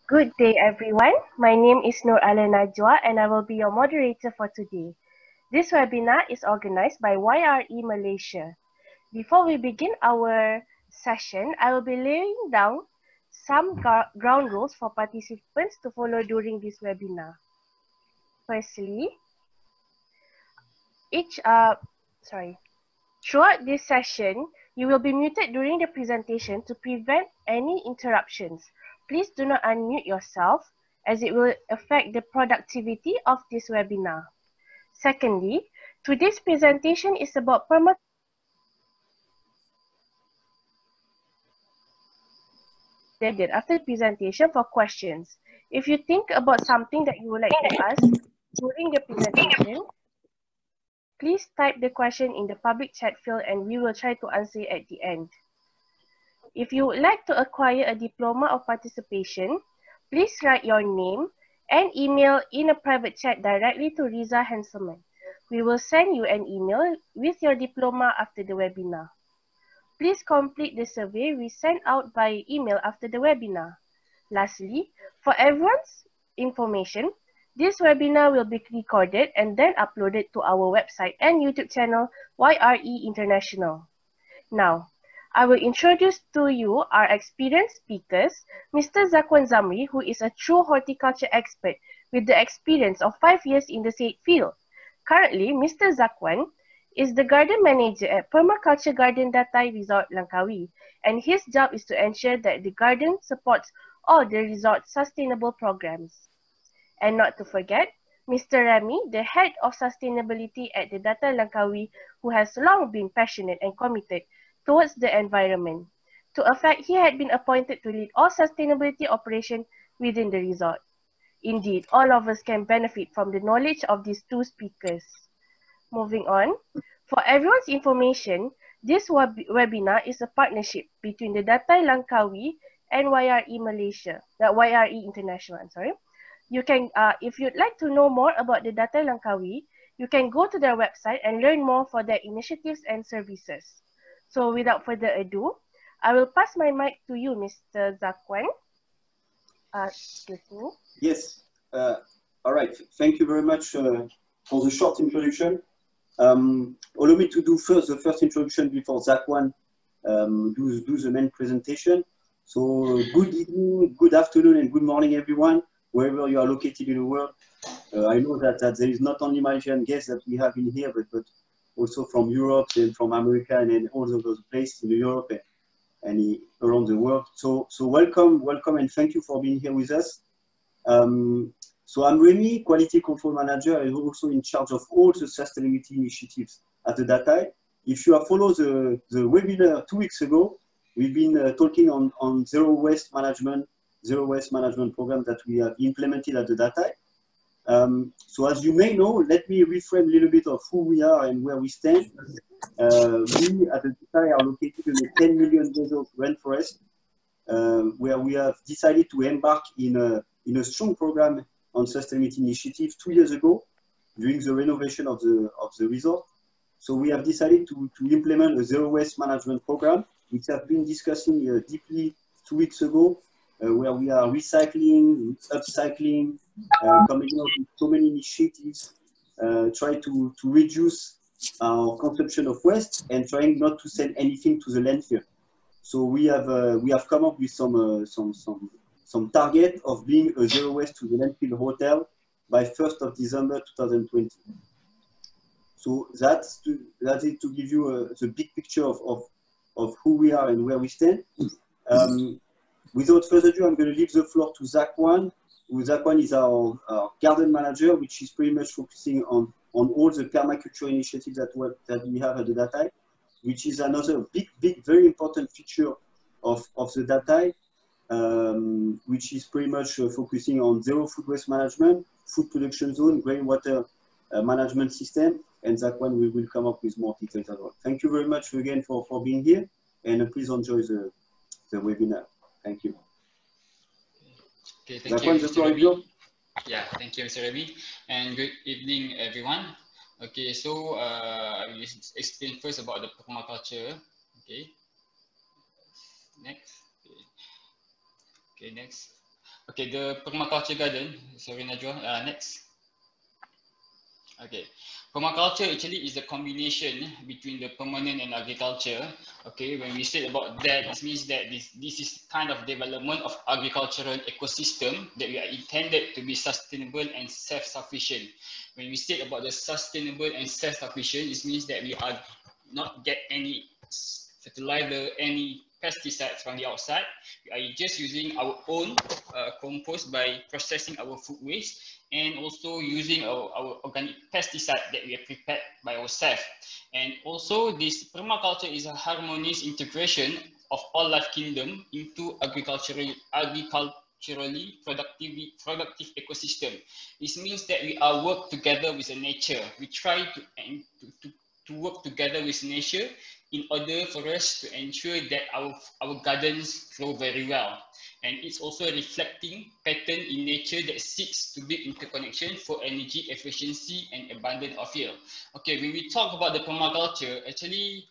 Good day, everyone. My name is Nur Najwa, and I will be your moderator for today. This webinar is organized by YRE Malaysia. Before we begin our session, I will be laying down some ground rules for participants to follow during this webinar. Firstly, throughout this session, you will be muted during the presentation to prevent any interruptions. Please do not unmute yourself as it will affect the productivity of this webinar. Secondly, today's presentation is about permaculture. After the presentation for questions. If you think about something that you would like to ask during the presentation, please type the question in the public chat field and we will try to answer at the end. If you would like to acquire a diploma of participation, please write your name and email in a private chat directly to Riza Hanselman. We will send you an email with your diploma after the webinar. Please complete the survey we sent out by email after the webinar. Lastly, for everyone's information, this webinar will be recorded and then uploaded to our website and YouTube channel, YRE International. Now, I will introduce to you our experienced speakers, Mr. Zakwan Zamri, who is a true horticulture expert with the experience of 5 years in the said field. Currently, Mr. Zakwan is the garden manager at Permaculture Garden Datai Resort Langkawi, and his job is to ensure that the garden supports all the resort's sustainable programs. And not to forget, Mr. Remi, the head of sustainability at the Datai Langkawi, who has long been passionate and committed towards the environment. To effect, he had been appointed to lead all sustainability operations within the resort. Indeed, all of us can benefit from the knowledge of these two speakers. Moving on, for everyone's information, this webinar is a partnership between the Datai Langkawi and YRE Malaysia, YRE International, I'm sorry. You can, if you'd like to know more about the Datai Langkawi, you can go to their website and learn more for their initiatives and services. So without further ado, I will pass my mic to you, Mr. Zakwan. Excuse me. Yes. All right. Thank you very much for the short introduction. Allow me to do first the first introduction before Zakwan do the main presentation. So good evening, good afternoon, and good morning, everyone, wherever you are located in the world. I know that there is not only Malaysian guests that we have in here, but also from Europe and from America and all over the place in Europe and around the world. So welcome, and thank you for being here with us. So I'm Remi, Quality Control Manager, and also in charge of all the sustainability initiatives at the Datai. If you have followed the webinar 2 weeks ago, we've been talking on zero waste management program that we have implemented at the Datai. So as you may know, let me reframe a little bit of who we are and where we stand. We at the Datai are located in a 10 million acre rainforest, where we have decided to embark in a strong program on sustainability initiative 2 years ago during the renovation of the resort. So we have decided to implement a zero waste management program, which have been discussing deeply 2 weeks ago, where we are recycling, upcycling, coming up with so many initiatives, try to reduce our consumption of waste and trying not to send anything to the landfill. So we have come up with some target of being a zero waste to the landfill hotel by 1st of December 2020. So that's it to give you the big picture of who we are and where we stand. Without further ado, I'm going to leave the floor to Zakwan. Zakwan is our garden manager, which is pretty much focusing on all the permaculture initiatives that we have at the Datai, which is another big, very important feature of the Datai, which is pretty much focusing on zero food waste management, food production zone, rainwater management system, and Zakwan will come up with more details as well. Thank you very much again for being here, and please enjoy the webinar. Thank you. Okay, thank you, Mr. Remi. Yeah, thank you, Mr. Remi, and good evening, everyone. Okay, so I will explain first about the permaculture. Okay, next. Okay, next. Okay, the permaculture garden. Sorry, Najwa. Next. Okay, permaculture actually is a combination between the permanent and agriculture. Okay, when we say about that, it means that this is kind of development of agricultural ecosystem that we are intended to be sustainable and self-sufficient. When we say about the sustainable and self-sufficient, it means that we are not get any fertilizer, any pesticides from the outside. We are just using our own compost by processing our food waste, and also using our organic pesticide that we have prepared by ourselves. And also this permaculture is a harmonious integration of all life kingdom into agriculturally productive ecosystem. This means that we are work together with the nature. We try to work together with nature in order for us to ensure that our gardens grow very well. And it's also reflecting pattern in nature that seeks to build interconnection for energy efficiency and abundance of yield. Okay, when we talk about the permaculture, actually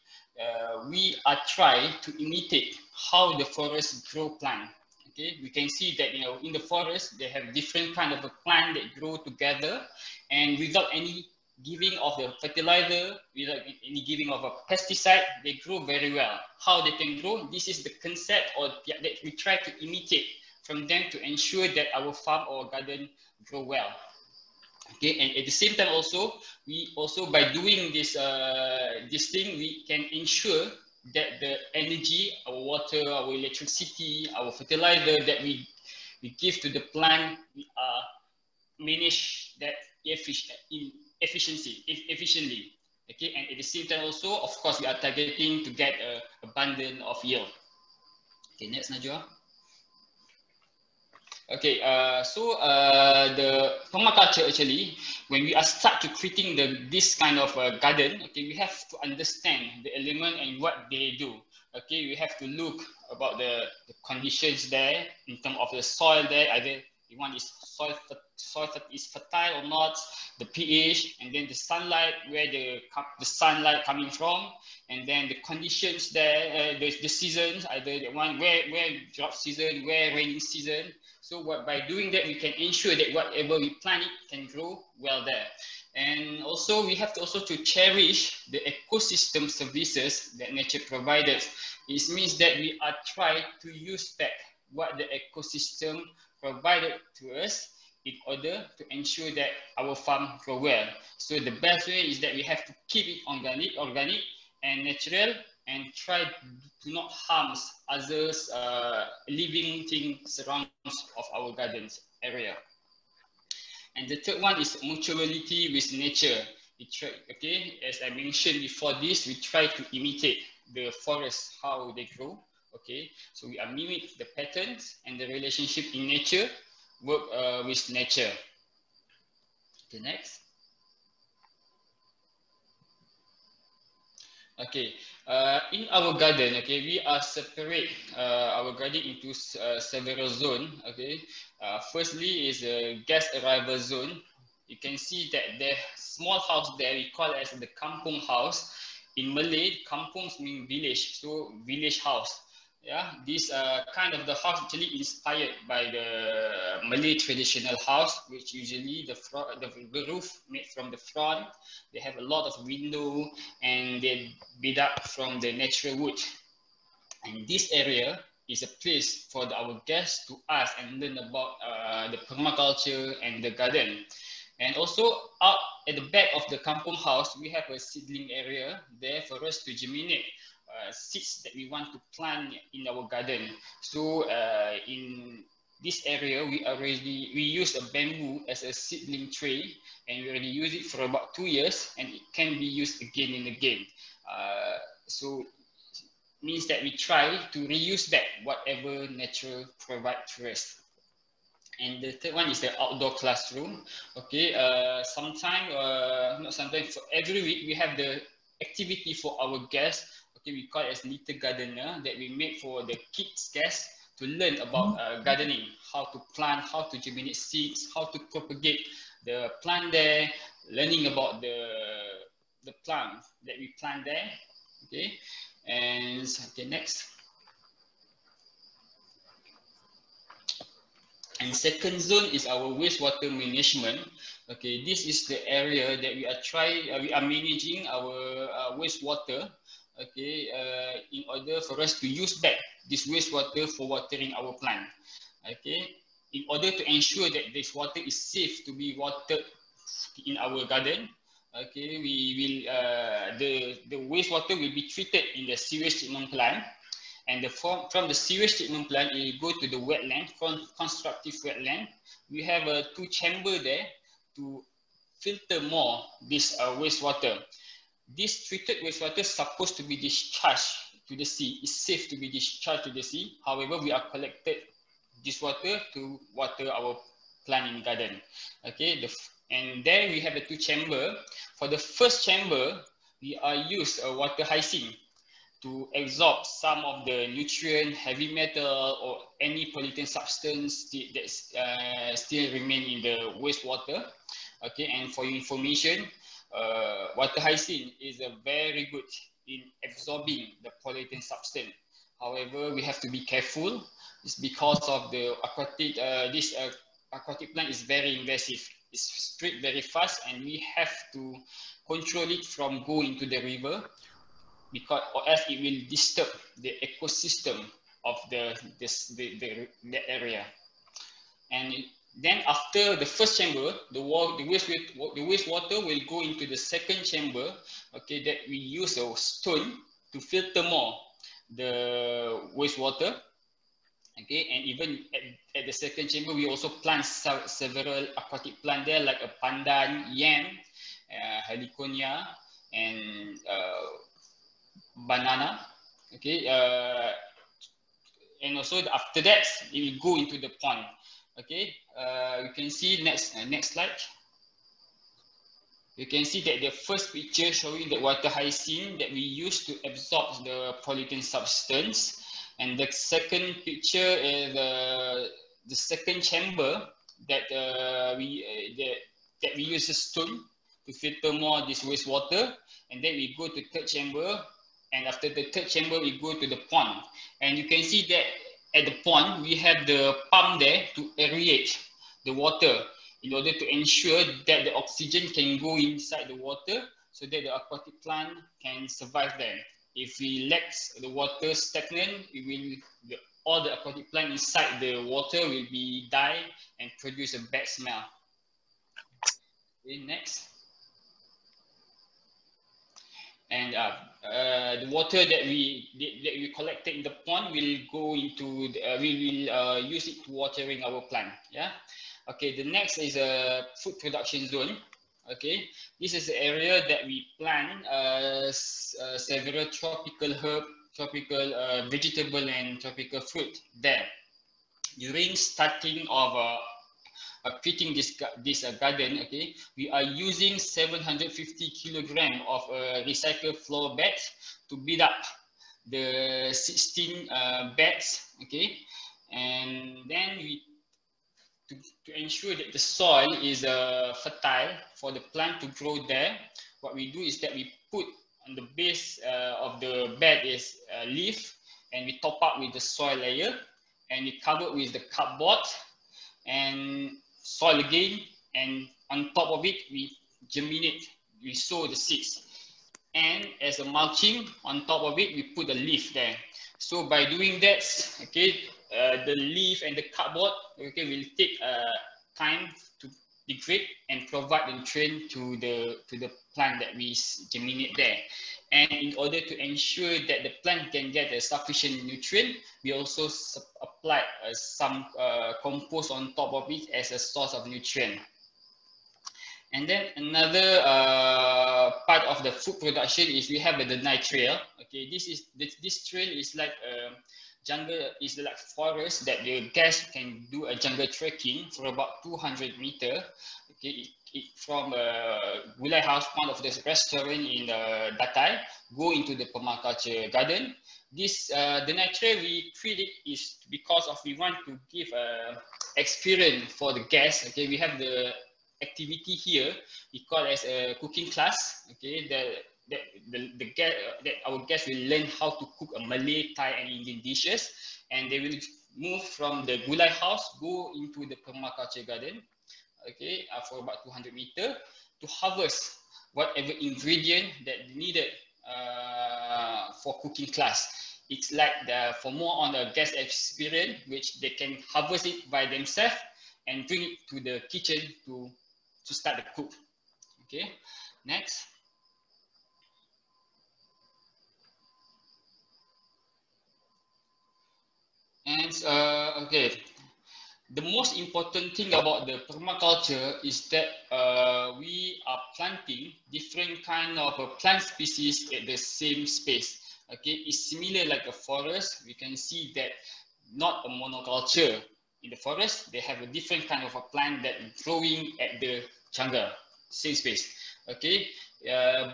we are trying to imitate how the forest grow plant. Okay, we can see that in the forest they have different kind of a plant that grow together, and without any giving of the fertilizer, without any giving of a pesticide, they grow very well. How they can grow? This is the concept that we try to imitate from them to ensure that our farm or garden grow well. Okay, and at the same time also, we also by doing this thing, we can ensure that the energy, our water, our electricity, our fertilizer that we give to the plant, we manage that efficiently. Okay, and at the same time also, of course, we are targeting to get abundance of yield. Okay, next, Najwa. Okay, the permaculture actually, when we are start to creating this kind of garden, okay, we have to understand the element and what they do. Okay, we have to look about the conditions there in terms of the soil there, either one is soil is fertile or not, the pH, and then the sunlight, where the sunlight coming from, and then the conditions there, the seasons, either the one where drought season, where rainy season. So by doing that, we can ensure that whatever we plant it can grow well there. And also we have to cherish the ecosystem services that nature provided. It means that we are trying to use back what the ecosystem provided to us in order to ensure that our farm grow well. So the best way is that we have to keep it organic and natural, and try to not harm others living things surrounds of our gardens area. And the third one is mutuality with nature. Okay, as I mentioned before this, we try to imitate the forest, how they grow. Okay, so we are mimic the patterns and the relationship in nature, work with nature. Okay, next. Okay, in our garden, okay, we are separate our garden into several zones. Okay, firstly is a guest arrival zone. You can see that the small house there we call as the kampung house. In Malay, kampung means village, so village house. Yeah, this kind of the house actually inspired by the Malay traditional house, which usually the roof made from the front. They have a lot of window and they build up from the natural wood. And this area is a place for our guests to ask and learn about the permaculture and the garden. And also out at the back of the kampung house, we have a seedling area there for us to germinate seeds that we want to plant in our garden. So in this area, we use a bamboo as a seedling tray, and we already use it for about 2 years, and it can be used again and again. So means that we try to reuse back whatever nature provides to us. And the third one is the outdoor classroom. Okay, not sometimes, for every week we have the activity for our guests. Okay, we call it as Little Gardener, that we make for the kids guests to learn about gardening, how to plant, how to germinate seeds, how to propagate the plant there, learning about the plant that we plant there. Okay, and okay, next. And second zone is our wastewater management. Okay, this is the area that we are managing our wastewater. Okay, in order for us to use back this wastewater for watering our plant. Okay, in order to ensure that this water is safe to be watered in our garden. Okay, we will the wastewater will be treated in the sewage treatment plant. And from the sewage treatment plant, it will go to the wetland, constructive wetland. We have a 2 chamber there to filter more this wastewater. This treated wastewater is supposed to be discharged to the sea. It's safe to be discharged to the sea. However, we are collected this water to water our plant in garden. Okay, and there we have the 2 chamber. For the first chamber, we are use a water hyacinth to absorb some of the nutrient, heavy metal, or any pollutant substance that still remain in the wastewater. Okay, and for your information, water hyacinth is very good in absorbing the pollutant substance. However, we have to be careful. It's because of the aquatic, aquatic plant is very invasive. It spread very fast, and we have to control it from going to the river, because or else it will disturb the ecosystem of that area. And then after the first chamber, the wastewater will go into the second chamber. Okay, that we use a stone to filter more the wastewater. Okay, and even at the second chamber, we also plant several aquatic plants there, like a pandan, yam, heliconia, and banana. Okay, and also after that it will go into the pond. Okay, you can see next slide. You can see that the first picture showing the water hyacinth that we use to absorb the pollutant substance, and the second picture is the second chamber that we use a stone to filter more this wastewater, and then we go to third chamber. And after the third chamber, we go to the pond. And you can see that at the pond, we have the pump there to aerate the water in order to ensure that the oxygen can go inside the water so that the aquatic plant can survive there. If we let the water stagnant, all the aquatic plant inside the water will be die and produce a bad smell. Okay, next. And the water that we collected in the pond will go into we will use it to watering our plant. Yeah. Okay. The next is a food production zone. Okay. This is the area that we plant several tropical herb, tropical vegetable, and tropical fruit there. During starting of treating this garden, okay, we are using 750 kilogram of recycled floor bags to build up the 16 beds, okay, and then to ensure that the soil is fertile for the plant to grow there. What we do is that we put on the base of the bed is leaf, and we top up with the soil layer, and we cover with the cardboard and soil again, and on top of it we germinate, we sow the seeds, and as a mulching on top of it we put a leaf there. So by doing that, okay, the leaf and the cardboard, okay, will take time to degrade and provide the nutrient to the plant that we germinate there. And in order to ensure that the plant can get a sufficient nutrient, we also apply some compost on top of it as a source of nutrient. And then another part of the food production is we have the Datai trail. Okay, this trail is like jungle, is like forest that the guests can do a jungle trekking for about 200 meters. Okay, from Gulai House, one of the restaurant in Datai, go into the permaculture garden. This Datai trail we create it is because of we want to give experience for the guests. Okay, we have the activity here we call as a cooking class. Okay, that our guests will learn how to cook a Malay, Thai, and Indian dishes, and they will move from the gulai house, go into the permaculture garden, okay, for about 200 meters to harvest whatever ingredient that needed for cooking class. It's like for more on the guest experience, which they can harvest it by themselves and bring it to the kitchen to start the cook. Okay, next. And okay, the most important thing about the permaculture is that we are planting different kind of plant species at the same space. Okay, it's similar like a forest. We can see that not a monoculture. In the forest, they have a different kind of a plant that is growing at the jungle, same space. Okay,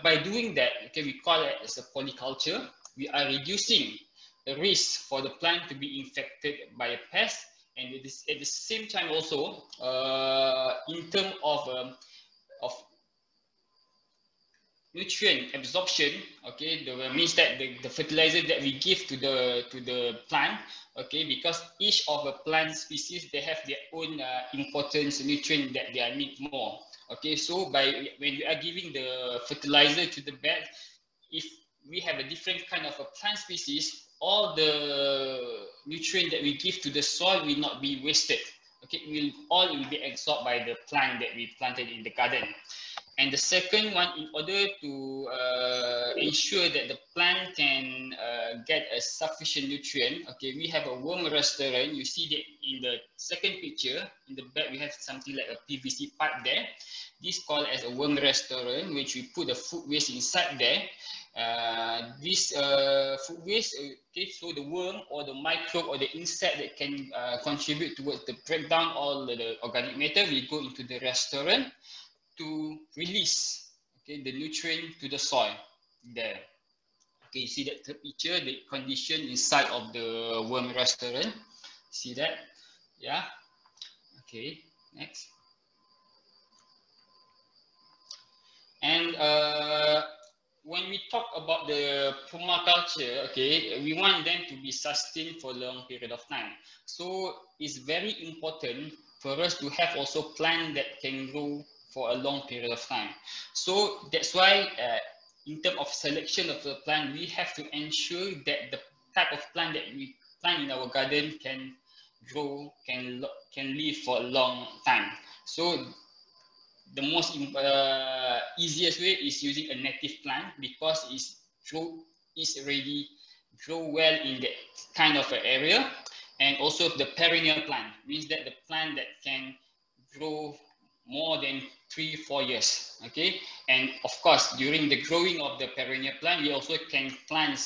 by doing that, okay, we call it as a polyculture. We are reducing the risk for the plant to be infected by a pest, and it is at the same time also in terms of nutrient absorption. Okay, means that the fertilizer that we give to the plant, okay, because each of the plant species, they have their own importance nutrient that they need more. Okay, so when we are giving the fertilizer to the bed, if we have a different kind of a plant species, all the nutrient that we give to the soil will not be wasted. Okay, it will be absorbed by the plant that we planted in the garden. And the second one, in order to ensure that the plant can get a sufficient nutrient, okay, we have a worm restaurant. You see that in the second picture, in the back, we have something like a PVC pipe there. This is called as a worm restaurant, which we put the food waste inside there. This food waste, okay, so the worm or the microbe or the insect that can contribute towards the breakdown all the organic matter will go into the restaurant to release, okay, the nutrient to the soil there. Okay, you see that the picture, the condition inside of the worm restaurant. See that? Yeah. Okay, next. And when we talk about the permaculture, okay, we want them to be sustained for a long period of time. So it's very important for us to have also plant that can grow for a long period of time. So that's why in terms of selection of the plant, we have to ensure that the type of plant that we plant in our garden can grow, can live for a long time. So the most easiest way is using a native plant, because it's already grow well in that kind of an area. And also the perennial plant means that the plant that can grow more than 3-4 years. Okay, and of course during the growing of the perennial plant, we also can plant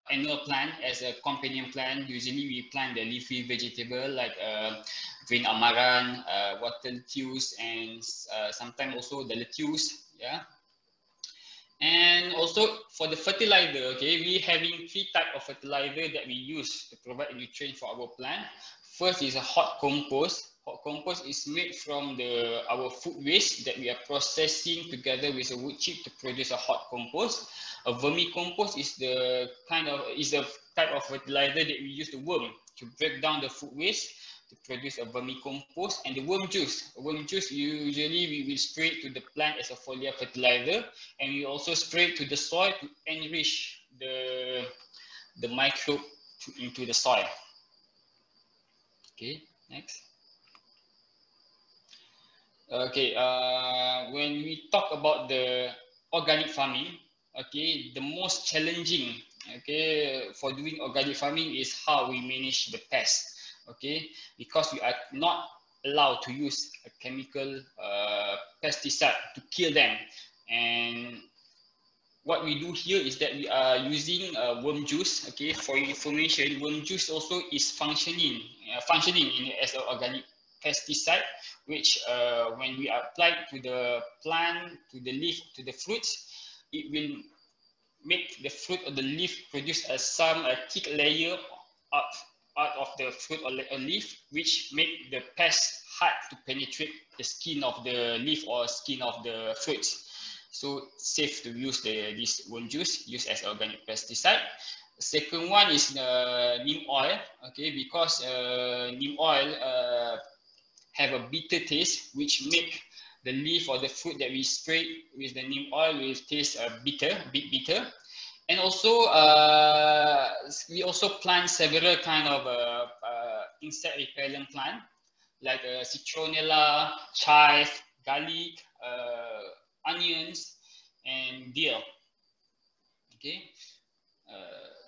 annual plant as a companion plant. Usually we plant the leafy vegetable like green amaranth, water lettuce, and sometimes also the lettuce. Yeah. And also for the fertilizer, okay, we having 3 types of fertilizer that we use to provide nutrients for our plant. First is a hot compost. Hot compost is made from our food waste that we are processing together with a wood chip to produce a hot compost. A vermicompost is the type of fertilizer that we use the worm to break down the food waste to produce a vermicompost. And the worm juice usually we will spray it to the plant as a foliar fertilizer, and we also spray it to the soil to enrich the microbe into the soil. Okay, next. Okay, when we talk about the organic farming, okay, the most challenging, okay, for doing organic farming is how we manage the pests. Okay, because we are not allowed to use a chemical pesticide to kill them. And what we do here is that we are using worm juice. Okay, for your information, worm juice also is functioning as an organic pesticide, which when we apply to the plant, to the leaf, to the fruits, it will make the fruit or the leaf produce some thick layer out of the fruit or leaf, which make the pest hard to penetrate the skin of the leaf or skin of the fruits. so safe to use this bone juice used as organic pesticide. Second one is neem oil, okay, because neem oil have a bitter taste, which make the leaf or the fruit that we spray with the neem oil will taste bitter, a bit bitter. And also, we also plant several kind of insect repellent plant, like citronella, chive, garlic, onions, and dill. Okay,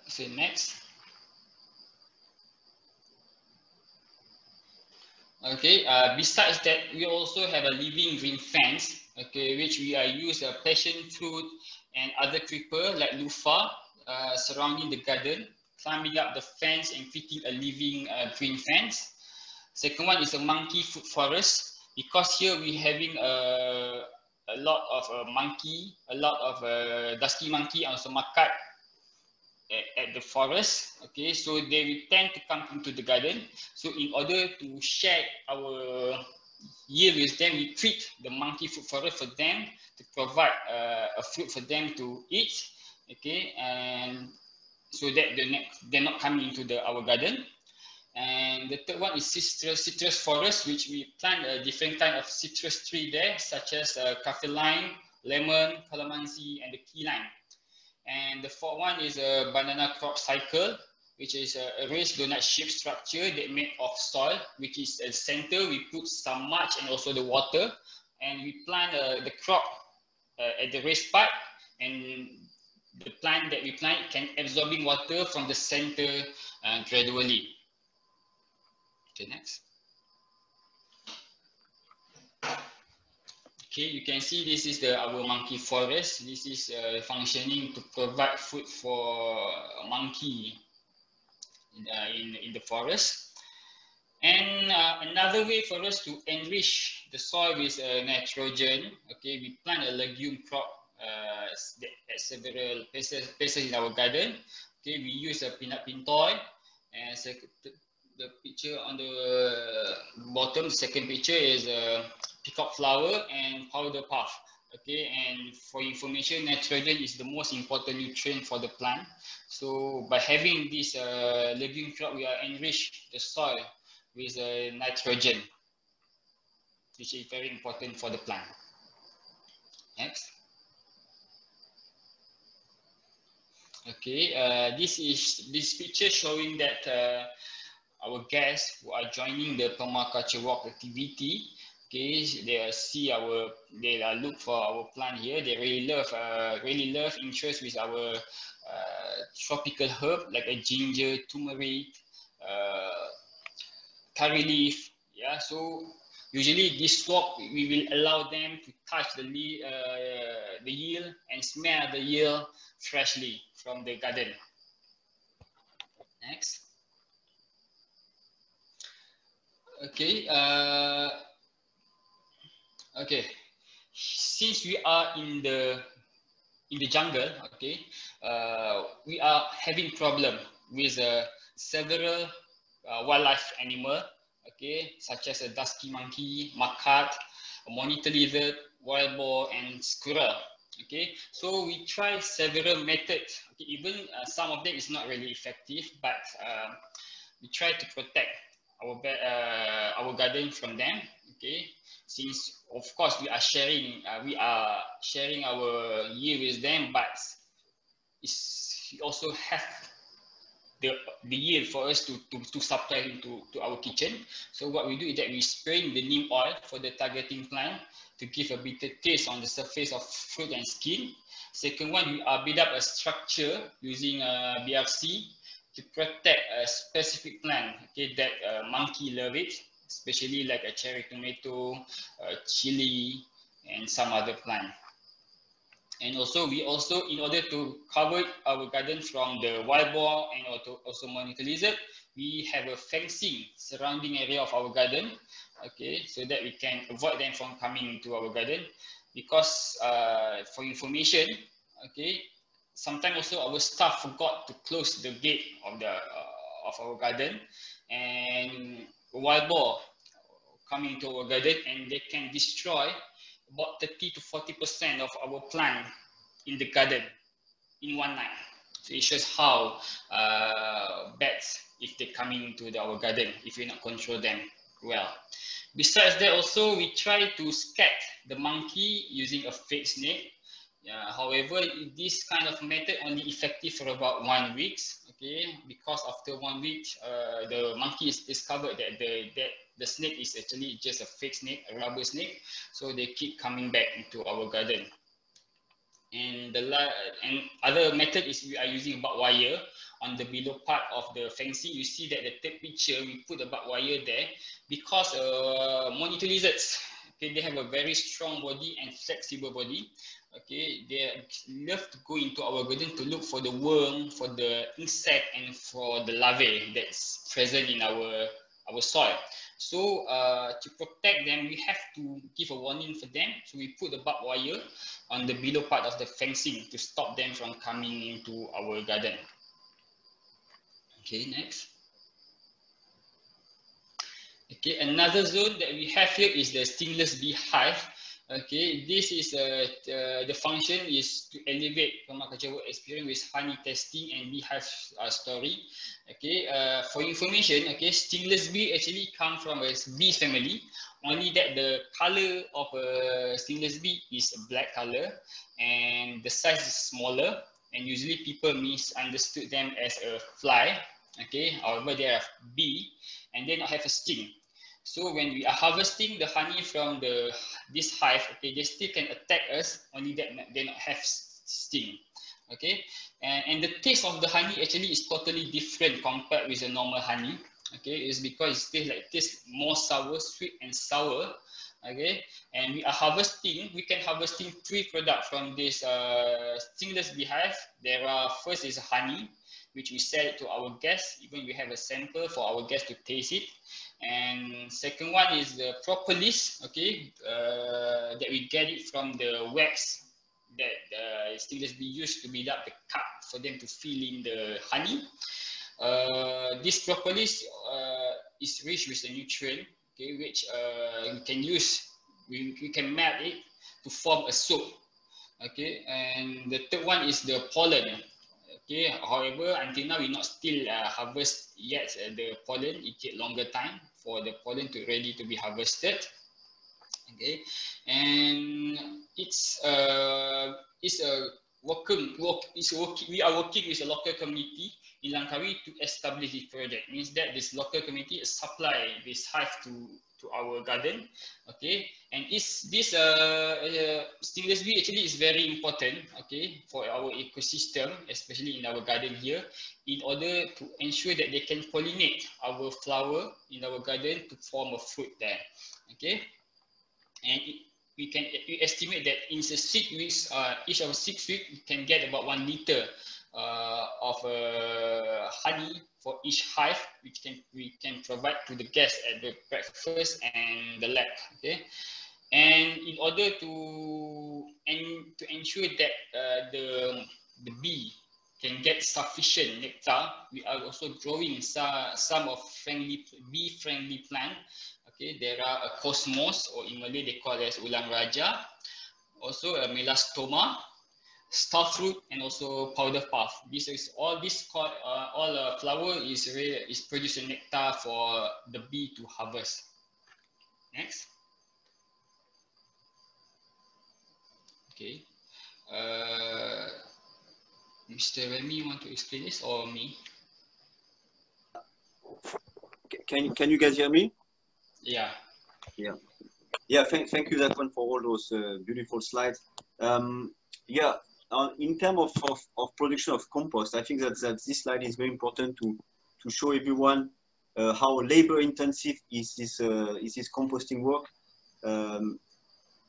so next. Okay, besides that, we also have a living green fence, okay, which we are use passion fruit and other creeper like loofah surrounding the garden, climbing up the fence and creating a living green fence. Second one is a monkey food forest, because here we having a lot of monkey, a lot of dusky monkey, also makat at the forest. Okay, so they will tend to come into the garden. So in order to share our yield with them, we treat the monkey food forest for them to provide a fruit for them to eat. Okay, and so that they're not coming into our garden. And the third one is citrus forest, which we plant a different kind of citrus tree there, such as kaffir lime, lemon, calamansi, and the key lime. And the fourth one is a banana crop cycle, which is a raised donut shaped structure that made of soil, which is a center. We put some mulch and also the water, and we plant the crop at the raised part, and the plant that we plant can absorbing water from the center gradually. Okay, next. Okay, you can see this is our monkey forest. This is functioning to provide food for monkey in the forest. And another way for us to enrich the soil with nitrogen, okay, we plant a legume crop at several places in our garden. Okay, we use a peanut pintoy, and the picture on the bottom, the second picture is peacock flower and powder puff. Okay, and for information, nitrogen is the most important nutrient for the plant. So by having this legume crop, we are enrich the soil with nitrogen, which is very important for the plant. Next. Okay, this picture showing that our guests who are joining the permaculture walk activity, okay, they look for our plant here. They really love interest with our tropical herb like a ginger, turmeric, curry leaf. Yeah, so usually this walk we will allow them to touch the yield and smell the yield freshly from the garden. Next. Okay. Okay. Since we are in the jungle, okay, we are having problem with several wildlife animal, okay, such as a dusky monkey, macaque, a monitor lizard, wild boar, and squirrel. Okay, so we try several methods. Okay, even some of them is not really effective, but we try to protect our garden from them. Okay, since of course we are sharing our yield with them, but we also have the yield for us to supply to our kitchen. So what we do is that we spray the neem oil for the targeting plant to give a bitter taste on the surface of fruit and skin. Second one, we build up a structure using BRC to protect a specific plant, okay, that monkey love it, especially like a cherry tomato, chili, and some other plant. And also, in order to cover our garden from the wild boar and also monitor lizard, we have a fencing surrounding area of our garden, okay, so that we can avoid them from coming into our garden. Because for information, okay, sometimes also our staff forgot to close the gate of our garden, and wild boar coming into our garden, and they can destroy about 30 to 40% of our plant in the garden in one night. So it shows how bats, if they come into our garden, if we not control them well. Besides that, also we try to scat the monkey using a fake snake. However, this kind of method only effective for about 1 week. Okay, because after 1 week, the monkey is discovered that the snake is actually just a fake snake, a rubber snake. So they keep coming back into our garden. And other method is we are using barbed wire on the below part of the fencing. You see that the third picture, we put the barbed wire there because monitor lizards, okay, they have a very strong body and flexible body. Okay, they love to go into our garden to look for the worm, for the insect, and for the larvae that's present in our soil. So to protect them, we have to give a warning for them. So we put the barbed wire on the below part of the fencing to stop them from coming into our garden. Okay, next. Okay, another zone that we have here is the stingless bee hive. Okay, this is the function is to elevate permaculture work experience with honey testing and beehive story. Okay, for information, okay, stingless bee actually come from a bee family. Only that the color of a stingless bee is a black color, and the size is smaller. And usually people misunderstood them as a fly. Okay, however they are bee and they don't have a sting. So when we are harvesting the honey from this hive, okay, they still can attack us, only that they not have sting. Okay, and the taste of the honey actually is totally different compared with the normal honey. Okay, it's because it tastes more sour, sweet and sour. Okay, and we are harvesting, we can harvesting 3 products from this stingless beehive. There are, first is honey, which we sell it to our guests. Even we have a sample for our guests to taste it. And second one is the propolis, okay, that we get it from the wax that stingless bee used to build up the cup for them to fill in the honey. This propolis is rich with a nutrient, okay, which we can use, we can melt it to form a soap. Okay, and the third one is the pollen. Okay, however, until now we not still harvest yet the pollen. It takes longer time for the pollen to ready to be harvested. Okay, and we are working with a local community in Langkawi to establish this project. Means that this local community supply this hive to our garden. Okay, and this stingless bee actually is very important, okay, for our ecosystem, especially in our garden here, in order to ensure that they can pollinate our flower in our garden to form a fruit there. Okay, and we estimate that in 6 weeks, each of 6 weeks, we can get about 1 liter of honey for each hive, which we can provide to the guests at the breakfast and the lab. Okay, and in order to ensure that the bee can get sufficient nectar, we are also growing some of bee-friendly plant. Okay, there are a cosmos, or in Malay they call it as ulang raja, also a melastoma, starfruit, and also powder puff. This is all flower is producing nectar for the bee to harvest. Next. Okay. Mr. Remi, want to explain this or me? Can you guys hear me? Yeah. Yeah. Thank you, Zakwan, for all those beautiful slides. Yeah. In terms of production of compost, I think that this slide is very important to show everyone how labor intensive is this composting work.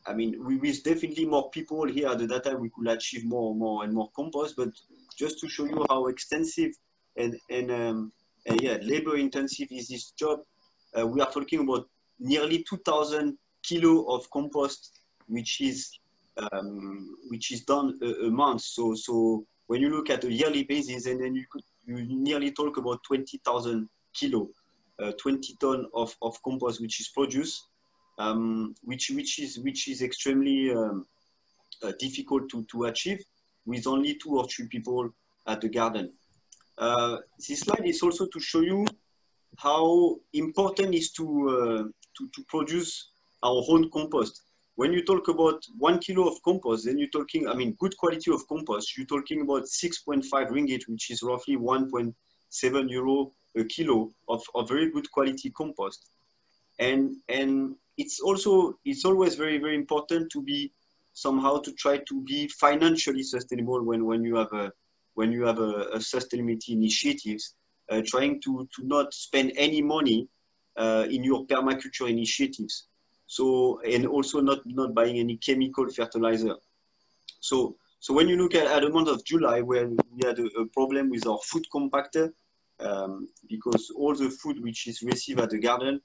I mean, with definitely more people here at the Datai, we could achieve more and more compost. But just to show you how extensive and labor intensive is this job, we are talking about nearly 2,000 kilo of compost, which is done a month. So when you look at a yearly basis, and then you nearly talk about 20,000 kilo, 20 ton of compost which is produced. which is extremely difficult to achieve with only 2 or 3 people at the garden. This slide is also to show you how important is to produce our own compost. When you talk about 1 kilo of compost, then you're talking, I mean, good quality of compost, you're talking about 6.5 ringgit, which is roughly 1.7 euro a kilo of very good quality compost. And it's always very, very important to be somehow to try to be financially sustainable when you have a sustainability initiatives, trying to not spend any money in your permaculture initiatives. So, and also not buying any chemical fertilizer. So when you look at the month of July, where we had a problem with our food compactor, because all the food which is received at the garden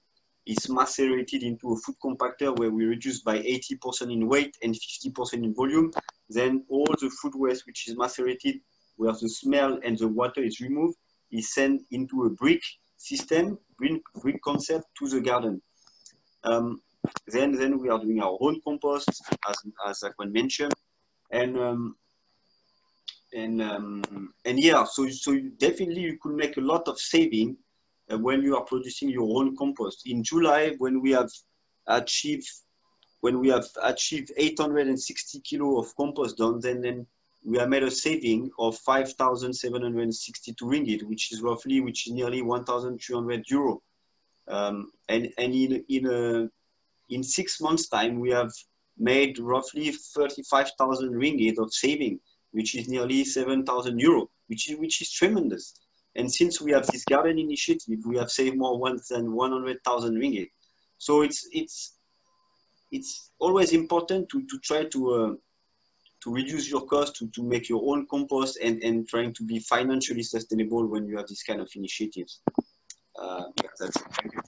is macerated into a food compactor where we reduce by 80% in weight and 50% in volume. Then all the food waste which is macerated, where the smell and the water is removed, is sent into a brick system, brick concept to the garden. Then we are doing our own compost, as Zakwan mentioned, and yeah, so definitely you could make a lot of saving when you are producing your own compost. In July, when we have achieved 860 kilo of compost done, then we have made a saving of 5,762 ringgit, which is nearly 1,300 euro. And in 6 months' time, we have made roughly 35,000 ringgit of saving, which is nearly 7,000 euro, which is tremendous. And since we have this garden initiative, we have saved more than 100,000 ringgit. So it's always important to try to reduce your cost, to make your own compost, and trying to be financially sustainable when you have this kind of initiatives. Yeah, that's it. Thank you.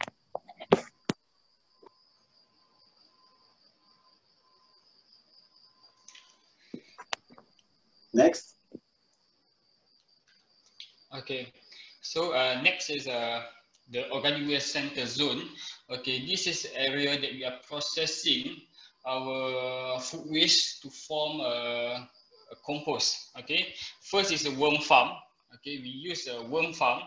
Next. Okay, so next is the organic waste center zone. Okay, this is the area that we are processing our food waste to form a compost. Okay, first is a worm farm. Okay, we use a worm farm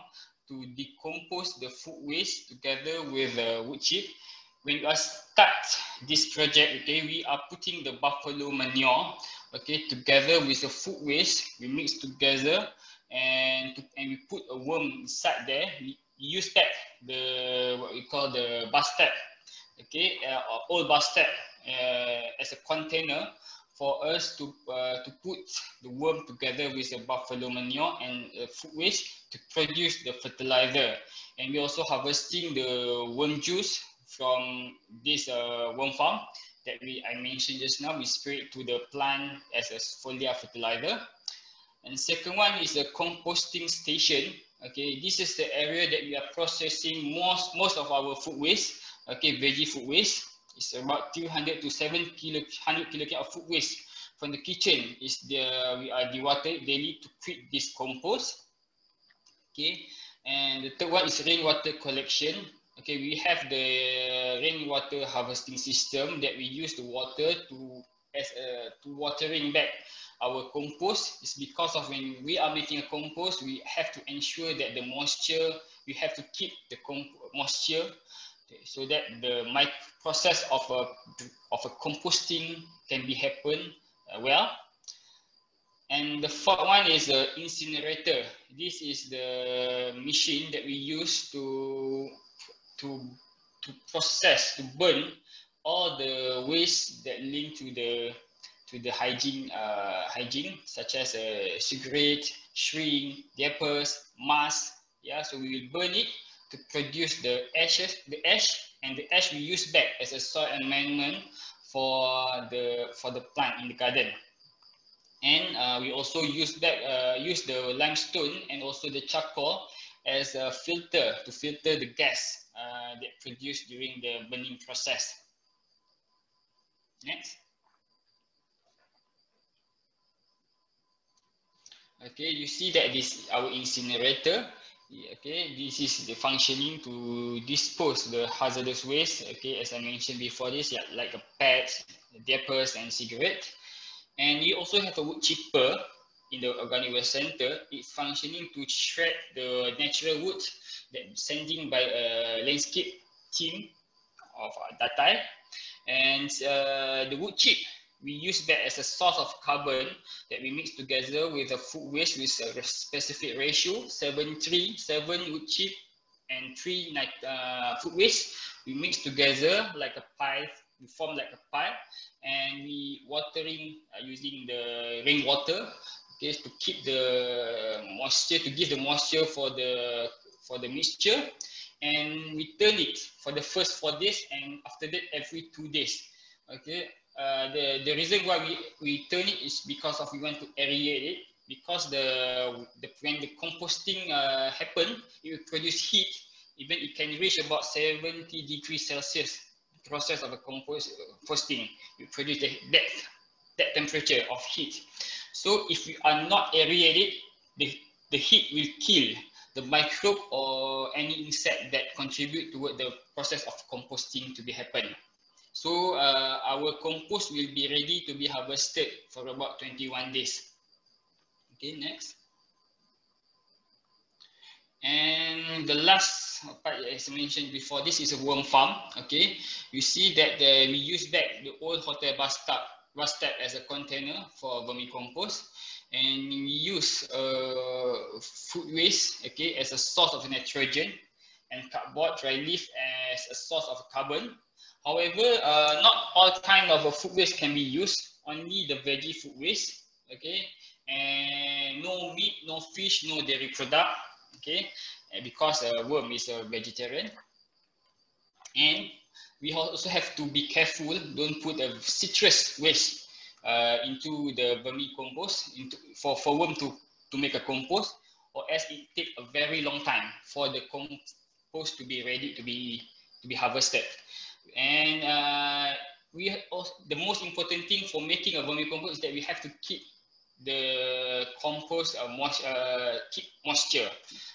to decompose the food waste together with wood chip. When we start this project, okay, we are putting the buffalo manure, okay, together with the food waste. We mix together and we put a worm inside there. We use that, what we call the bastard, okay, old bastard as a container for us to put the worm together with the buffalo manure and food waste to produce the fertilizer. And we also harvesting the worm juice from this worm farm that I mentioned just now. We spray it to the plant as a foliar fertilizer. And second one is a composting station. Okay, this is the area that we are processing most of our food waste. Okay, veggie food waste. It's about 200 to 100 kilogram of food waste from the kitchen. We are dewatered daily to create this compost. Okay, and the third one is rainwater collection. Okay, we have the rainwater harvesting system that we use the water to watering back our compost. Is because of when we are making a compost, we have to ensure that the moisture, we have to keep the moisture, so that the process of a composting can be happen well. And the fourth one is the incinerator. This is the machine that we use to process, to burn all the waste that link to the hygiene, such as cigarette, shrink, diapers, mask. Yeah, so we will burn it to produce the ash, and the ash we use back as a soil amendment for the plant in the garden. And we also use the limestone and also the charcoal as a filter to filter the gas that produced during the burning process. Next. Okay, you see that this is our incinerator. Okay, this is the functioning to dispose the hazardous waste. Okay, as I mentioned before this, yeah, like a pets, diapers, and cigarette. And you also have a wood chipper in the organic waste center. It's functioning to shred the natural wood that sending by a landscape team of Datai. And the wood chip, we use that as a source of carbon that we mix together with the food waste with a specific ratio, 7:3, 7 wood chip and 3 food waste. We mix together like a pile, we form like a pile, and we watering using the rainwater, okay, to keep the moisture, to give the moisture for the mixture. And we turn it for the first 4 days, and after that every 2 days. Okay, the reason why we turn it is because of we want to aerate it, because when the composting happen, it will produce heat. Even it can reach about 70 degrees Celsius. The process of a composting, you produce that temperature of heat. So if we are not aerated, the heat will kill the microbe or any insect that contribute toward the process of composting to be happen. So our compost will be ready to be harvested for about 21 days. Okay, next. And the last part, as I mentioned before, this is a worm farm. Okay, you see that we use back the old hotel bathtub as a container for vermicompost, and we use food waste, okay, as a source of nitrogen, and cardboard dry leaf as a source of carbon. However, not all kind of food waste can be used. Only the veggie food waste, okay, and no meat, no fish, no dairy product, okay, because worm is a vegetarian. And we also have to be careful, don't put a citrus waste into the vermicompost for worm to make a compost, or else it take a very long time for the compost to be ready to be harvested. And the most important thing for making a vermicompost is that we have to keep the compost keep moisture,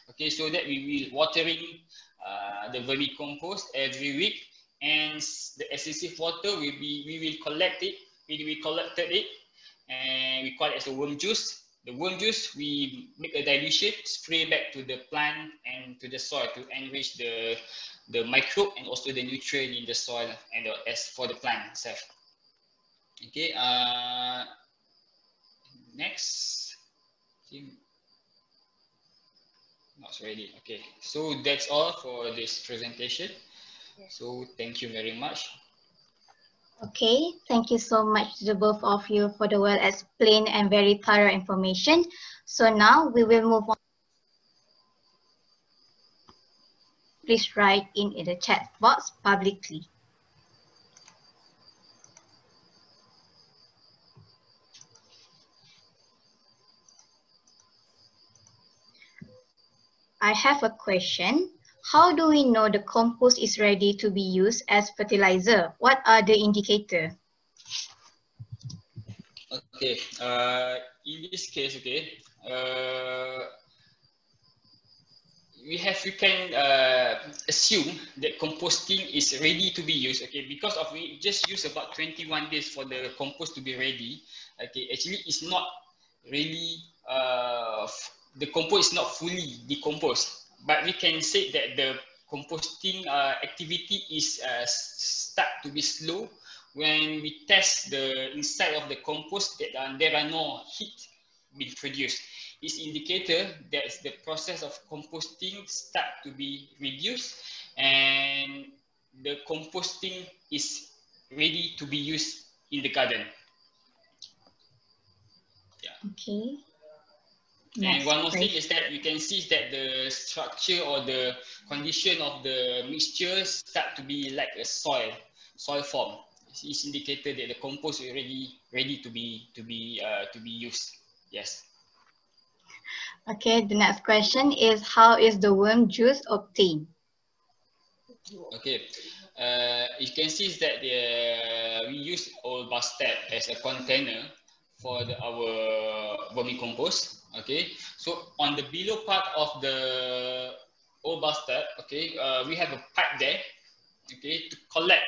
okay, so that we will watering the vermicompost every week, and the excessive water we will collect it. We collected it, and we call it as a worm juice. The worm juice, we make a dilution, spray back to the plant and to the soil to enrich the microbe and also the nutrient in the soil and as for the plant itself. Okay, next. Not ready. Okay, so that's all for this presentation. Yes. So thank you very much. Okay, thank you so much to the both of you for the well explained and very thorough information. So now we will move on. Please write in the chat box publicly. I have a question. How do we know the compost is ready to be used as fertilizer? What are the indicators? Okay, in this case, okay, we can assume that composting is ready to be used, okay, because of we just use about 21 days for the compost to be ready. Okay, actually it's not really the compost is not fully decomposed, but we can say that the composting activity is start to be slow when we test the inside of the compost that there are no heat being produced. It's indicator that the process of composting start to be reduced and the composting is ready to be used in the garden. Yeah. Okay. And one more thing is that you can see that the structure or the condition of the mixture start to be like a soil form. It's indicated that the compost is ready to be used. Yes. Okay, the next question is, how is the worm juice obtained? Okay, you can see that we use old bathtub as a container for our vermicompost. Okay, so on the below part of the old bastard, okay, we have a pipe there, okay, to collect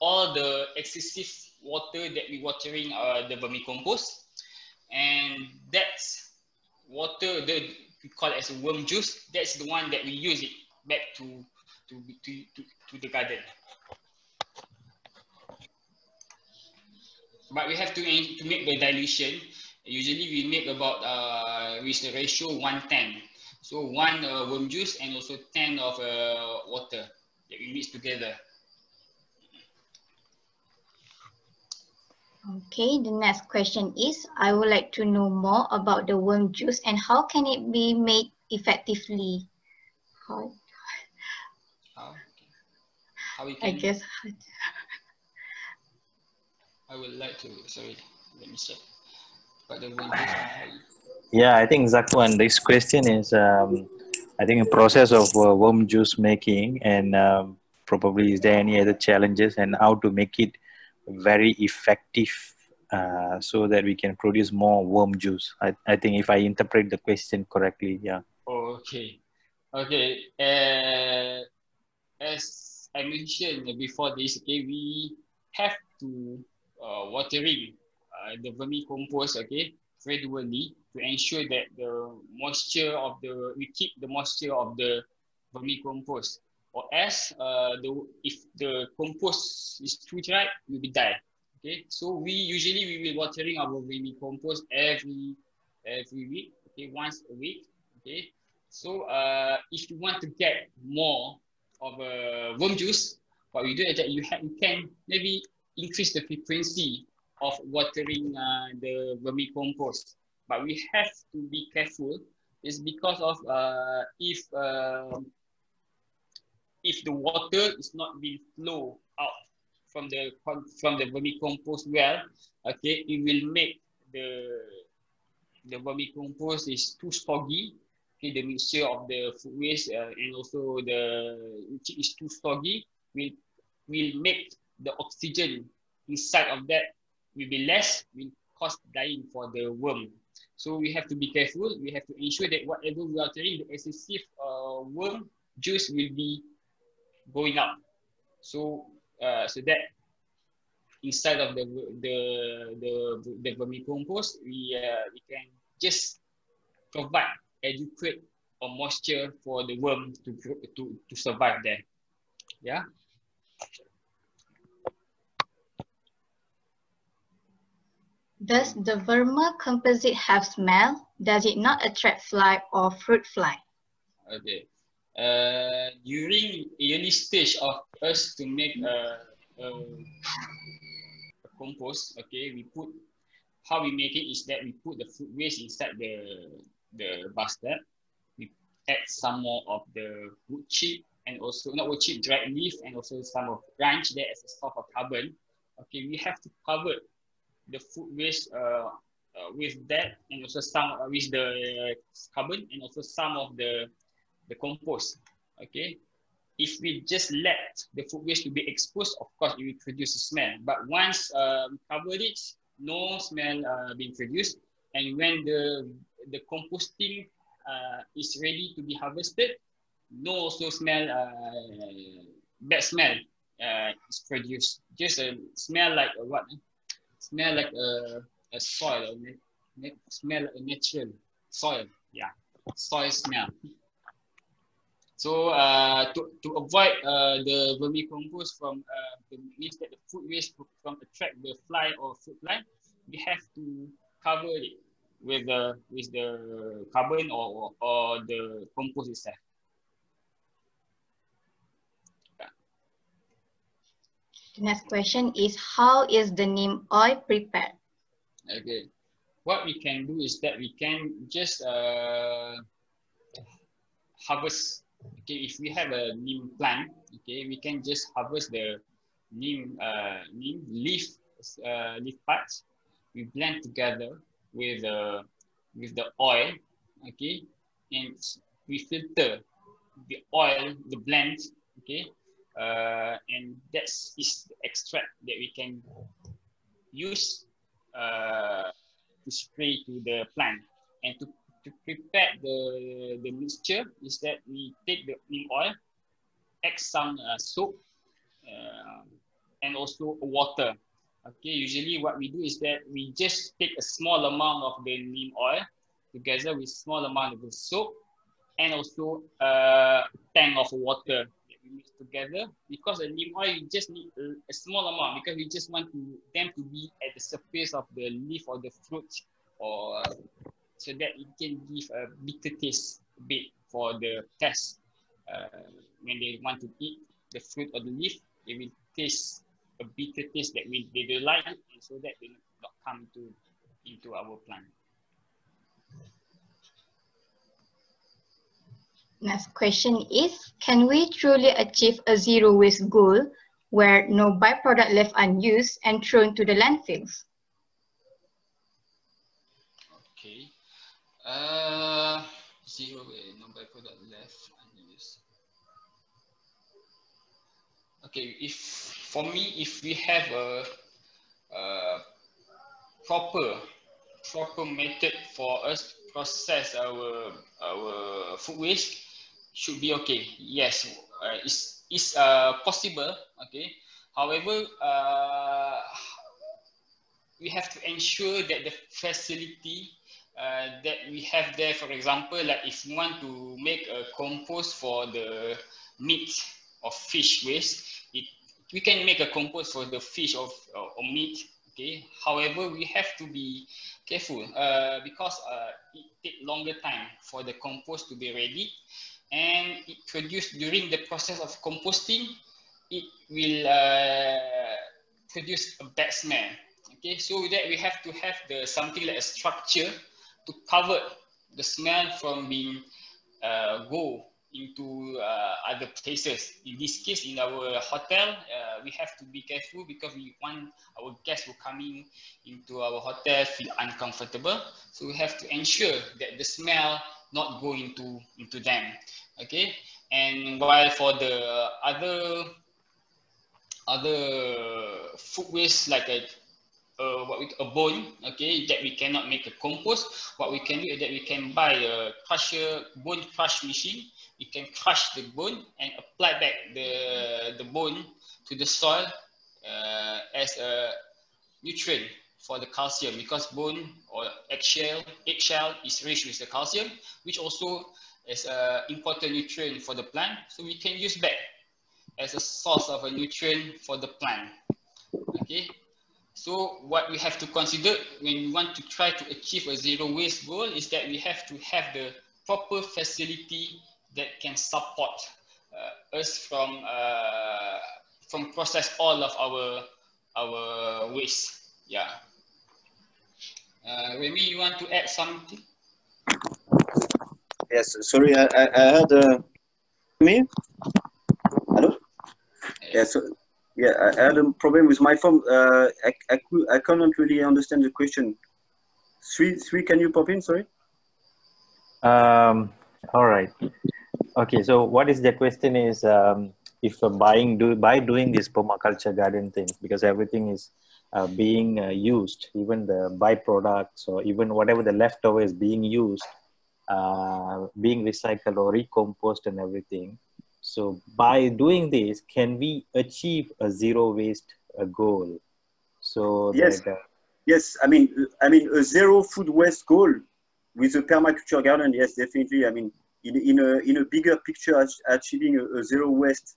all the excessive water that we watering the vermicompost, and that's water we call it as a worm juice. That's the one that we use it back to the garden. But we have to make the dilution. Usually we make about with the ratio 1:10. So 1 worm juice and also 10 of water that we mix together. Okay, the next question is, I would like to know more about the worm juice and how can it be made effectively? How we can? I guess. I would like to, sorry, let me check. But the worm juice and how you... Yeah, I think Zakwan, this question is, I think a process of worm juice making, and probably is there any other challenges and how to make it very effective so that we can produce more worm juice. I think if I interpret the question correctly, yeah. Okay. Okay. As I mentioned before this, okay, we have to watering the vermicompost, okay, regularly to ensure that the moisture of we keep the moisture of the vermicompost, or else if the compost is too dry, it will be die. Okay, so we will watering our vermicompost every week, okay, once a week, okay. So if you want to get more of a worm juice, what we do is that you can maybe increase the frequency of watering the vermicompost. But we have to be careful. It's because of if the water is not being flow out from the vermicompost well, okay, it will make the vermicompost is too soggy. Okay, the mixture of the food waste and also which is too soggy will make the oxygen inside of that will be less, will cause dying for the worm. So we have to be careful. We have to ensure that whatever we are doing, the excessive worm juice will be going out. So so that inside of the vermicompost, we can just provide adequate or moisture for the worm to survive there. Yeah. Does the vermicomposite have smell? Does it not attract fly or fruit fly? Okay. During early stage of us to make a compost, okay, how we make it is that we put the food waste inside the basket. We add some more of the wood chip and also not wood chip, dried leaf, and also some of branch there as a source of carbon. Okay, we have to cover the food waste with that, and also some with the carbon, and also some of the compost. Okay, if we just let the food waste to be exposed, of course it will produce a smell. But once we cover it, no smell being produced. And when the composting is ready to be harvested, no also smell, bad smell is produced. Just a smell like what? Smell like a soil, smell like a natural soil. Yeah, soil smell. So to avoid the vermicompost from means that the food waste from attract the fly or fruit fly, we have to cover it with the carbon or the compost itself. The next question is, how is the neem oil prepared? Okay, what we can do is that we can just harvest. Okay, if we have a neem plant, okay, we can just harvest the neem leaf parts. We blend together with the oil, okay, and we filter the oil, the blend, okay, and that is the extract that we can use to spray to the plant. And to prepare the mixture is that we take the neem oil, add some soap, and also water. Okay, usually what we do is that we just take a small amount of the neem oil together with small amount of the soap and also a tank of water that we mix together. Because the neem oil, you just need a small amount because we just want them to be at the surface of the leaf or the fruit, or so that it can give a bitter taste a bit for the pests. When they want to eat the fruit or the leaf, they will taste a bitter taste that they don't like it, and so that they will not come into our plant. Next question is, can we truly achieve a zero waste goal where no byproduct left unused and thrown to the landfills? Okay. Zero waste, no byproduct left unused. Okay, for me, if we have a proper method for us to process our food waste, should be okay. Yes, it's possible. Okay. However, we have to ensure that the facility that we have there, for example, like if we want to make a compost for the meat or fish waste, we can make a compost for the fish or meat. Okay. However, we have to be careful because it takes longer time for the compost to be ready, and it produced during the process of composting, it will produce a bad smell. Okay, so that we have to have something like a structure to cover the smell from being go into other places. In this case, in our hotel, we have to be careful because we want our guests who coming into our hotel feel uncomfortable. So we have to ensure that the smell not go into them. Okay, and while for the other food waste like a bone, okay, that we cannot make a compost, what we can do is that we can buy a bone crush machine. We can crush the bone and apply back the bone to the soil as a nutrient for the calcium, because bone or eggshell is rich with the calcium, which also is an important nutrient for the plant. So we can use back as a source of a nutrient for the plant. Okay. So what we have to consider when we want to try to achieve a zero waste goal is that we have to have the proper facility that can support us from process all of our waste. Yeah. Remi, you want to add something? Yes. Sorry, I had me. Hello. Yeah. So. Yeah, I had a problem with my phone. I cannot really understand the question. Three, can you pop in? Sorry. All right. Okay. So what is the question is, if by doing this permaculture garden thing, because everything is being used, even the byproducts or even whatever the leftover is being used, being recycled or recomposed and everything. So by doing this, can we achieve a zero waste goal? So yes, that yes. I mean a zero food waste goal with a permaculture garden. Yes, definitely. I mean, in a bigger picture, achieving a zero waste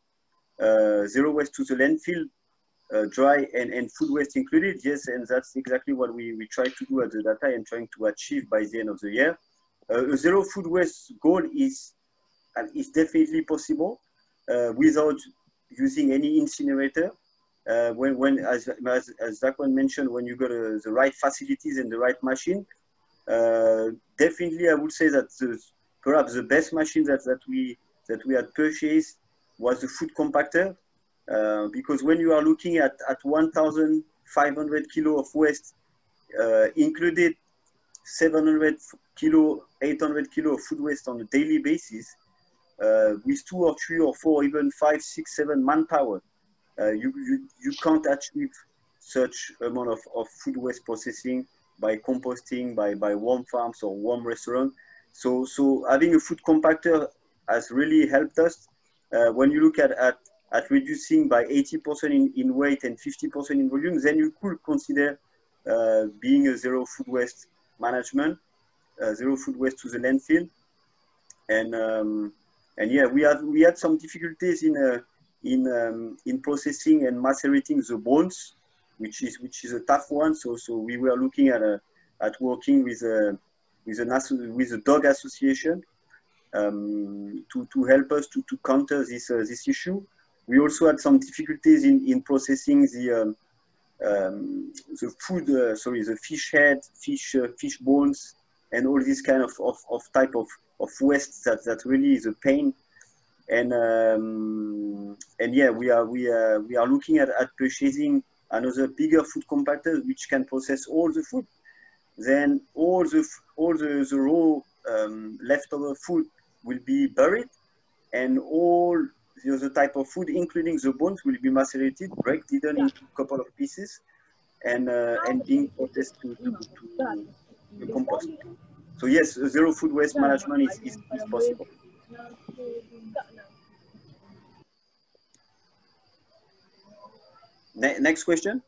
to the landfill, dry and food waste included. Yes, and that's exactly what we try to do at the Datai and trying to achieve by the end of the year. A zero food waste goal is definitely possible without using any incinerator. When as Zakwan mentioned, when you got the right facilities and the right machine, definitely I would say that perhaps the best machine that we had purchased was the food compactor, because when you are looking at 1,500 kilo of waste, included 700 kilo, 800 kilo of food waste on a daily basis, with 2 or 3 or 4, even 5, 6, 7 manpower, you can't achieve such amount of food waste processing composting, by worm farms or worm restaurant. So having a food compactor has really helped us. When you look at reducing by 80% in weight and 50% in volume, then you could consider being a zero food waste management, zero food waste to the landfill. And yeah, we had some difficulties in processing and macerating the bones, which is a tough one. So we were looking at working with a dog association to help us to counter this issue. We also had some difficulties in processing the food, the fish head, fish bones, and all this kind of type of waste that really is a pain. And yeah, we are looking at purchasing another bigger food compactor which can process all the food. Then all the raw leftover food will be buried, and all the other type of food, including the bones, will be macerated, breakdown into a couple of pieces, and being processed to the compost. So yes, zero food waste management is possible. Next question.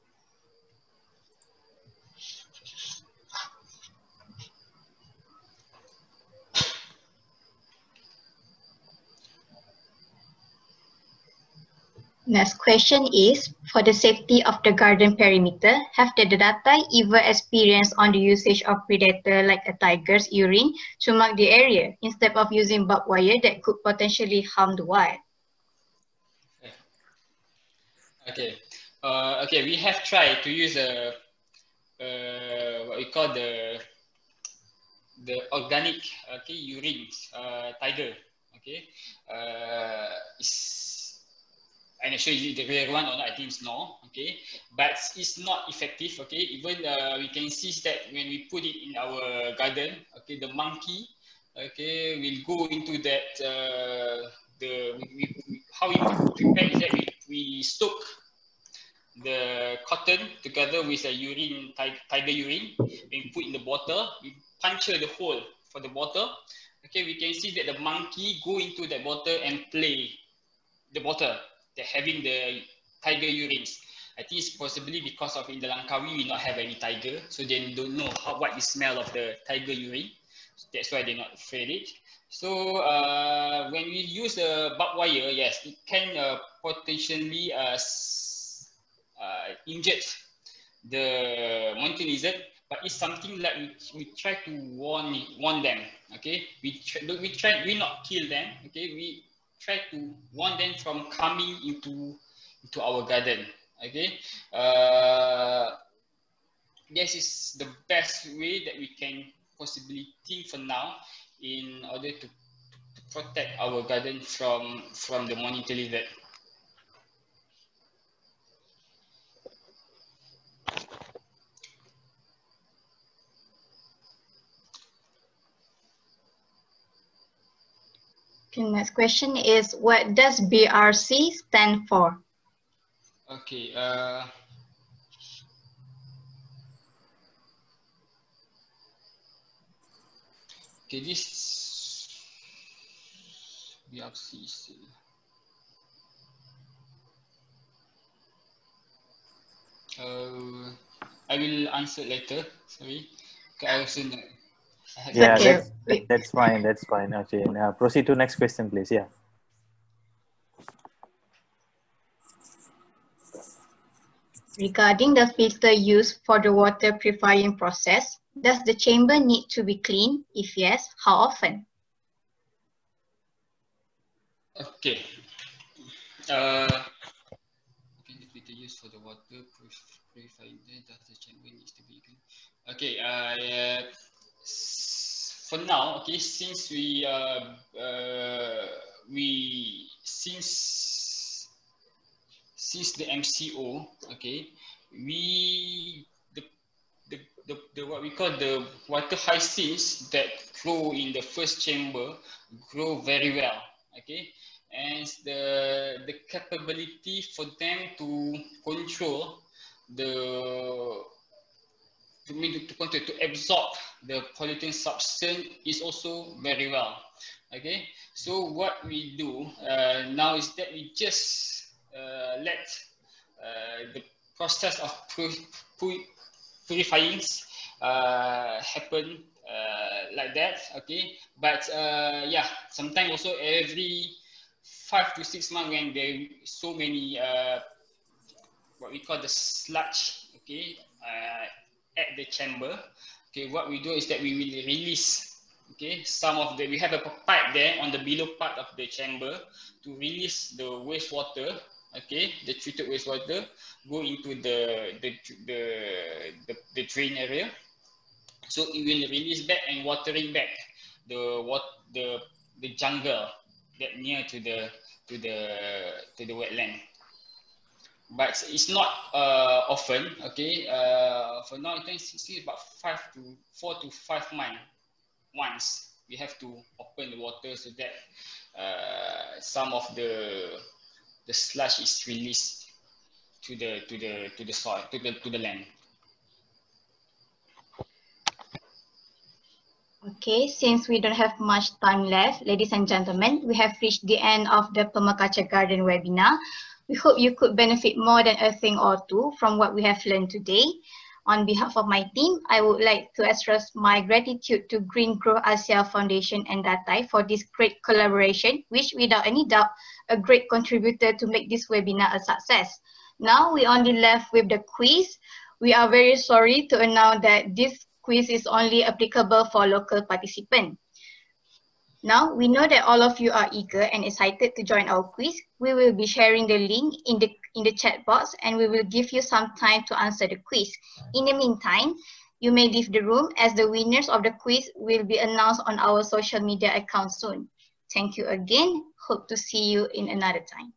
Next question is, for the safety of the garden perimeter, have the Datai ever experienced on the usage of predator like a tiger's urine to mark the area instead of using barbed wire that could potentially harm the wild? Okay. Okay, we have tried to use what we call the organic urine tiger. Okay, I'm not sure is it the real one or not. I think it's no. Okay, but it's not effective. Okay, even we can see that when we put it in our garden, okay, the monkey, okay, will go into that. How we prepare is that we soak the cotton together with a urine, tiger urine, and put in the bottle. We puncture the hole for the bottle. Okay, we can see that the monkey go into that bottle and play the bottle. They're having the tiger urines. I think it's possibly because of in the Langkawi we not have any tiger, so they don't know what the smell of the tiger urine. That's why they're not afraid it. So when we use a barbed wire, yes, it can potentially injure the mountain lizard, but it's something that we try to warn them. Okay, we not kill them. Okay, we try to warn them from coming into our garden. Okay, this is the best way that we can possibly think for now in order to protect our garden from the monitor lizard. Okay, next question is, what does BRC stand for? Okay, okay, this BRC is I will answer later. Sorry, I also know. Yeah, okay. that's fine. That's fine. Okay, now proceed to next question, please. Yeah. Regarding the filter used for the water purifying process, does the chamber need to be cleaned? If yes, how often? Okay. Okay, the filter used for the water purifying, does the chamber needs to be cleaned? Okay. For now, okay, since since the MCO, okay, the what we call the water hyacinths that grow in the first chamber grow very well, okay, and the capability for them to control the to absorb the polluting substance is also very well. Okay, so what we do now is that we just let the process of purifying happen like that. Okay, but yeah, sometimes also every 5 to 6 months when there so many what we call the sludge, okay, at the chamber. Okay, what we do is that we will release, okay, some of the, we have a pipe there on the below part of the chamber to release the wastewater, okay, the treated wastewater, go into the drain area. So it will release back and watering back the jungle that near to the wetland. But it's not often, okay. For now, I think it's about 4 to 5 months. Once we have to open the water so that some of the sludge is released to the soil, to the land. Okay, since we don't have much time left, ladies and gentlemen, we have reached the end of the Permaculture Garden webinar. We hope you could benefit more than a thing or two from what we have learned today. On behalf of my team, I would like to express my gratitude to Green Growth Asia Foundation and Datai for this great collaboration, which without any doubt, a great contributor to make this webinar a success. Now we only left with the quiz. We are very sorry to announce that this quiz is only applicable for local participants. Now, we know that all of you are eager and excited to join our quiz. We will be sharing the link in the chat box and we will give you some time to answer the quiz. In the meantime, you may leave the room as the winners of the quiz will be announced on our social media accounts soon. Thank you again. Hope to see you in another time.